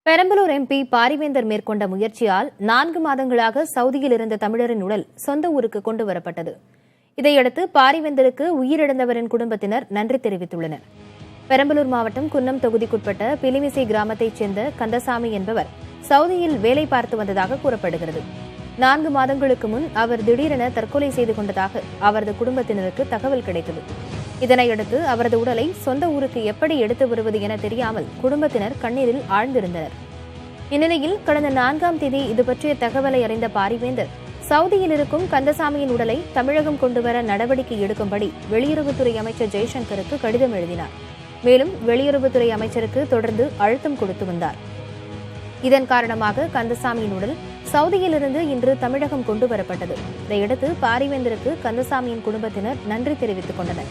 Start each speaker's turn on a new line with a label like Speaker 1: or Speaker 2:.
Speaker 1: Perambalur MP Parivendhar மேற்கொண்ட முயற்சியால் 4 மாதங்களாக சவுதியில் இருந்த தமிழரின் உடல் சொந்த ஊருக்கு கொண்டு வரப்பட்டது. இதையடுத்து பாரிவேந்தருக்கு உயிரிழந்தவரின் குடும்பத்தினர் நன்றி தெரிவித்துள்ளனர். பெரம்பலூர் மாவட்டம் குன்னம் தொகுதிக்குட்பட்ட பிலிமிசை கிராமத்தைச் சேர்ந்த கந்தசாமி என்பவர் சவுதியில் வேலை பார்த்து வந்ததாக கூறப்படுகிறது. 4 மாதங்களுக்கு முன் அவர் திடீரென தற்கொலை செய்து கொண்டதாக அவரது குடும்பத்தினருக்கு தகவல் கிடைத்தது. இதனையடுத்து அவரது உடலை சொந்த ஊருக்கு எப்படி எடுத்து வருவது என தெரியாமல் குடும்பத்தினர் கண்ணீரில் ஆழ்ந்திருந்தனர். இந்நிலையில் கடந்த 4ஆம் தேதி இதுபற்றிய தகவலை அறிந்த பாரிவேந்தர் சவுதியில் இருக்கும் கந்தசாமியின் உடலை தமிழகம் கொண்டுவர நடவடிக்கை எடுக்கும்படி வெளியுறவுத்துறை அமைச்சர் ஜெய்சங்கருக்கு கடிதம் எழுதினார். மேலும் வெளியுறவுத்துறை அமைச்சருக்கு தொடர்ந்து அழுத்தம் கொடுத்து வந்தார். இதன் காரணமாக கந்தசாமியின் உடல் சவுதியிலிருந்து இன்று தமிழகம் கொண்டு வரப்பட்டது. இதையடுத்து பாரிவேந்தருக்கு கந்தசாமியின் குடும்பத்தினர் நன்றி தெரிவித்துக் கொண்டனர்.